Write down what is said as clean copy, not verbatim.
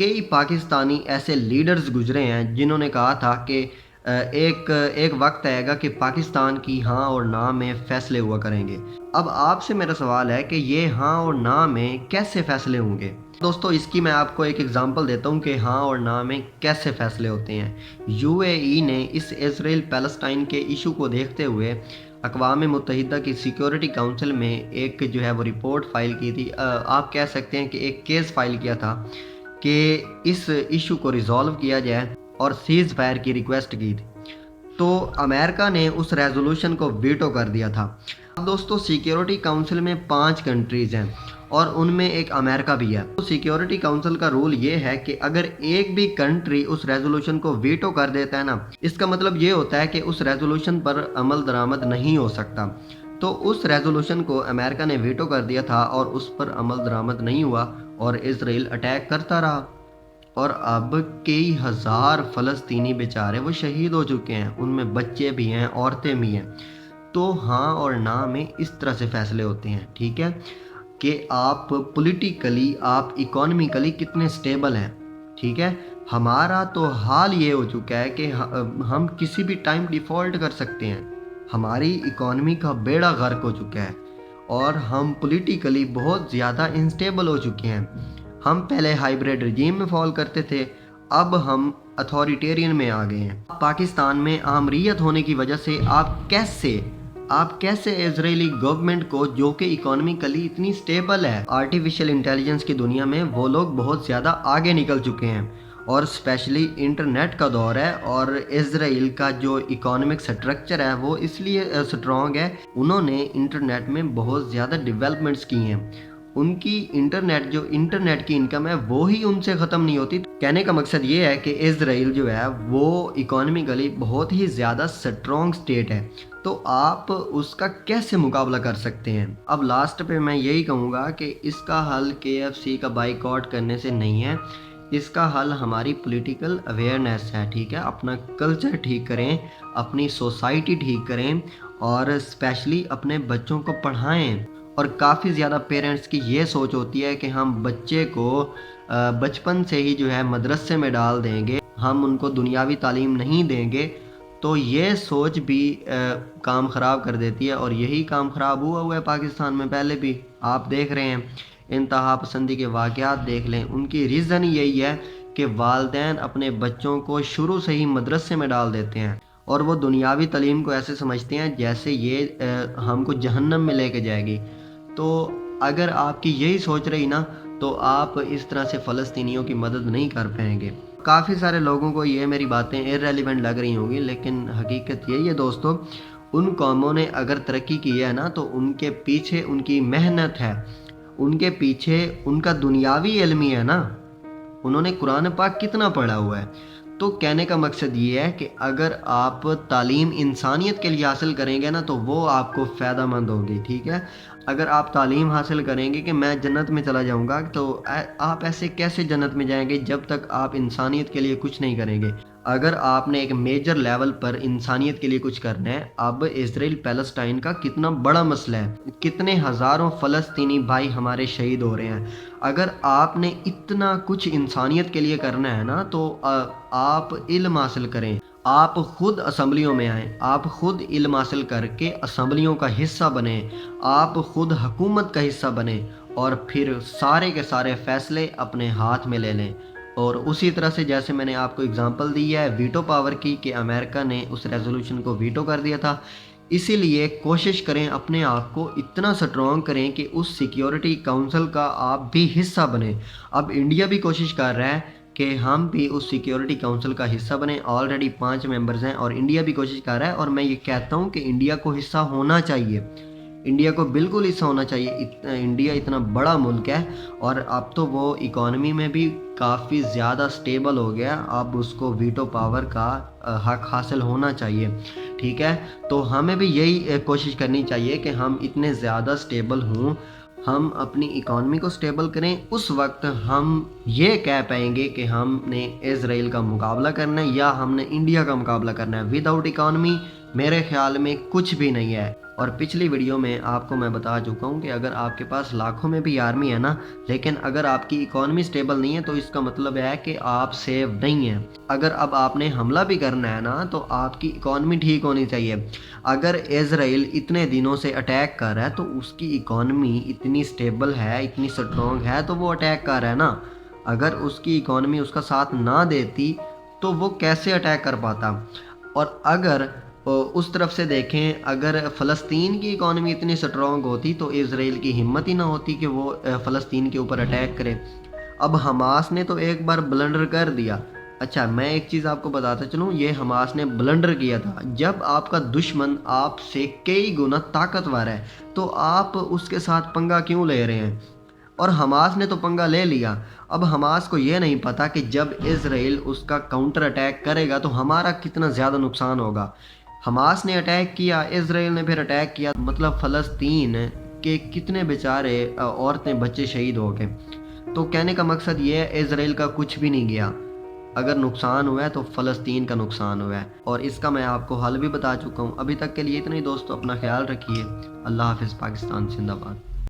कई पाकिस्तानी ऐसे लीडर्स गुजरे हैं जिन्होंने कहा था कि एक एक वक्त आएगा कि पाकिस्तान की हाँ और ना में फ़ैसले हुआ करेंगे। अब आपसे मेरा सवाल है कि ये हाँ और ना में कैसे फ़ैसले होंगे? दोस्तों, इसकी मैं आपको एक एग्ज़ाम्पल देता हूँ कि हाँ और ना में कैसे फ़ैसले होते हैं। यूएई ने इस इज़राइल पैलेस्टाइन के इशू को देखते हुए अक़वाम मुत्तहिदा की सिक्योरिटी काउंसिल में एक जो है वो रिपोर्ट फ़ाइल की थी। आप कह सकते हैं कि एक केस फ़ाइल किया था कि इस इशू को रिज़ॉल्व किया जाए और सीज़ फायर की रिक्वेस्ट की थी। तो अमेरिका ने उस रेजोल्यूशन को वीटो कर दिया था। अब दोस्तों, सिक्योरिटी काउंसिल में 5 कंट्रीज़ हैं और उनमें एक अमेरिका भी है। तो सिक्योरिटी काउंसिल का रूल ये है कि अगर एक भी कंट्री उस रेजोल्यूशन को वीटो कर देता है ना, इसका मतलब ये होता है कि उस रेजोल्यूशन पर अमल दरामद नहीं हो सकता। तो उस रेजोल्यूशन को अमेरिका ने वीटो कर दिया था और उस पर अमल दरामद नहीं हुआ और इज़राइल अटैक करता रहा। और अब कई हज़ार फ़लस्तीनी बेचारे वो शहीद हो चुके हैं, उनमें बच्चे भी हैं, औरतें भी हैं। तो हाँ और ना में इस तरह से फ़ैसले होते हैं, ठीक है, कि आप पॉलिटिकली, आप इकोनॉमिकली कितने स्टेबल हैं, ठीक है। हमारा तो हाल ये हो चुका है कि हम किसी भी टाइम डिफ़ॉल्ट कर सकते हैं। हमारी इकोनॉमी का बेड़ा गर्क हो चुका है और हम पॉलिटिकली बहुत ज़्यादा अनस्टेबल हो चुके हैं। हम पहले हाइब्रिड रजीम में फॉल करते थे, अब हम अथॉरिटेरियन में आ गए हैं। पाकिस्तान में आमरीयत होने की वजह से आप कैसे इजरायली गवर्नमेंट को, जो कि इकोनॉमिकली इतनी स्टेबल है, आर्टिफिशियल इंटेलिजेंस की दुनिया में वो लोग बहुत ज़्यादा आगे निकल चुके हैं और स्पेशली इंटरनेट का दौर है और इजराइल का जो इकोनॉमिक स्ट्रक्चर है वो इसलिए स्ट्रॉन्ग है, उन्होंने इंटरनेट में बहुत ज़्यादा डेवलपमेंट्स की हैं। उनकी इंटरनेट की इनकम है वो ही उनसे ख़त्म नहीं होती। कहने का मकसद ये है कि इजराइल जो है वो इकोनॉमिकली बहुत ही ज़्यादा स्ट्रॉन्ग स्टेट है, तो आप उसका कैसे मुकाबला कर सकते हैं? अब लास्ट पे मैं यही कहूँगा कि इसका हल KFC का बाइकआउट करने से नहीं है, इसका हल हमारी पॉलिटिकल अवेयरनेस है, ठीक है। अपना कल्चर ठीक करें, अपनी सोसाइटी ठीक करें और स्पेशली अपने बच्चों को पढ़ाएं। और काफ़ी ज़्यादा पेरेंट्स की ये सोच होती है कि हम बच्चे को बचपन से ही जो है मदरसे में डाल देंगे, हम उनको दुनियावी तालीम नहीं देंगे। तो ये सोच भी काम ख़राब कर देती है और यही काम ख़राब हुआ है पाकिस्तान में। पहले भी आप देख रहे हैं, इंतहा पसंदी के वाक़यात देख लें, उनकी रीज़न यही है कि वालिदैन अपने बच्चों को शुरू से ही मदरसे में डाल देते हैं और वो दुनियावी तालीम को ऐसे समझते हैं जैसे ये हमको जहन्नम में लेके जाएगी। तो अगर आपकी यही सोच रही ना, तो आप इस तरह से फ़लस्तीनियों की मदद नहीं कर पाएंगे। काफ़ी सारे लोगों को ये मेरी बातें इररेलेवेंट लग रही होंगी, लेकिन हकीकत यही है दोस्तों, उन कौमों ने अगर तरक्की की है ना, तो उनके पीछे उनकी मेहनत है, उनके पीछे उनका दुनियावी इल्म ही है ना। उन्होंने कुरान पाक कितना पढ़ा हुआ है। तो कहने का मकसद ये है कि अगर आप तालीम इंसानियत के लिए हासिल करेंगे ना, तो वो आपको फ़ायदा मंद होगी, ठीक है। अगर आप तालीम हासिल करेंगे कि मैं जन्नत में चला जाऊंगा, तो आप ऐसे कैसे जन्नत में जाएंगे जब तक आप इंसानियत के लिए कुछ नहीं करेंगे। अगर आपने एक मेजर लेवल पर इंसानियत के लिए कुछ करना है, अब इजराइल पैलेस्टाइन का कितना बड़ा मसला है, कितने हज़ारों फ़लस्तीनी भाई हमारे शहीद हो रहे हैं। अगर आपने इतना कुछ इंसानियत के लिए करना है ना, तो आप इल्म हासिल करें, आप खुद असम्बलियों में आएँ, आप खुद इल्म हासिल करके असम्बलियों का हिस्सा बने, आप खुद हुकूमत का हिस्सा बने और फिर सारे के सारे फ़ैसले अपने हाथ में ले लें। और उसी तरह से जैसे मैंने आपको एग्जांपल दी है वीटो पावर की, कि अमेरिका ने उस रेजोल्यूशन को वीटो कर दिया था, इसीलिए कोशिश करें अपने आप को इतना स्ट्रॉन्ग करें कि उस सिक्योरिटी काउंसिल का आप भी हिस्सा बने। अब इंडिया भी कोशिश कर रहा है कि हम भी उस सिक्योरिटी काउंसिल का हिस्सा बने। ऑलरेडी 5 मेंबर्स हैं और इंडिया भी कोशिश कर रहा है, और मैं ये कहता हूँ कि इंडिया को हिस्सा होना चाहिए, इंडिया को बिल्कुल हिस्सा होना चाहिए। इंडिया इतना बड़ा मुल्क है और अब तो वो इकोनॉमी में भी काफ़ी ज़्यादा स्टेबल हो गया, अब उसको वीटो पावर का हक हासिल होना चाहिए, ठीक है। तो हमें भी यही कोशिश करनी चाहिए कि हम इतने ज़्यादा स्टेबल हों, हम अपनी इकोनॉमी को स्टेबल करें। उस वक्त हम ये कह पाएंगे कि हमने इजराइल का मुकाबला करना है या हमने इंडिया का मुकाबला करना है। विदाउट इकोनॉमी मेरे ख्याल में कुछ भी नहीं है। और पिछली वीडियो में आपको मैं बता चुका हूँ कि अगर आपके पास लाखों में भी आर्मी है ना, लेकिन अगर आपकी इकॉनमी स्टेबल नहीं है तो इसका मतलब है कि आप सेव नहीं हैं। अगर अब आपने हमला भी करना है ना तो आपकी इकॉनमी ठीक होनी चाहिए। अगर इजराइल इतने दिनों से अटैक कर रहा है तो उसकी इकॉनमी इतनी स्टेबल है, इतनी स्ट्रॉन्ग है, तो वो अटैक कर रहा है ना। अगर उसकी इकॉनमी उसका साथ ना देती तो वो कैसे अटैक कर पाता। और अगर उस तरफ से देखें, अगर फ़लस्तीन की इकॉनमी इतनी स्ट्रॉन्ग होती तो इज़राइल की हिम्मत ही ना होती कि वो फ़लस्तीन के ऊपर अटैक करे। अब हमास ने तो एक बार ब्लंडर कर दिया। अच्छा, मैं एक चीज़ आपको बताता चलूँ, ये हमास ने ब्लंडर किया था। जब आपका दुश्मन आपसे कई गुना ताकतवर है तो आप उसके साथ पंगा क्यों ले रहे हैं। और हमास ने तो पंगा ले लिया। अब हमास को ये नहीं पता कि जब इज़राइल उसका काउंटर अटैक करेगा तो हमारा कितना ज़्यादा नुकसान होगा। हमास ने अटैक किया, इज़राइल ने फिर अटैक किया, मतलब फ़लस्तीन के कितने बेचारे औरतें बच्चे शहीद हो गए। तो कहने का मकसद ये है, इज़राइल का कुछ भी नहीं गया। अगर नुकसान हुआ है तो फ़लस्तीन का नुकसान हुआ है, और इसका मैं आपको हल भी बता चुका हूँ। अभी तक के लिए इतना ही दोस्तों, अपना ख्याल रखिए। अल्लाह हाफ़िज़। पाकिस्तान जिंदाबाद।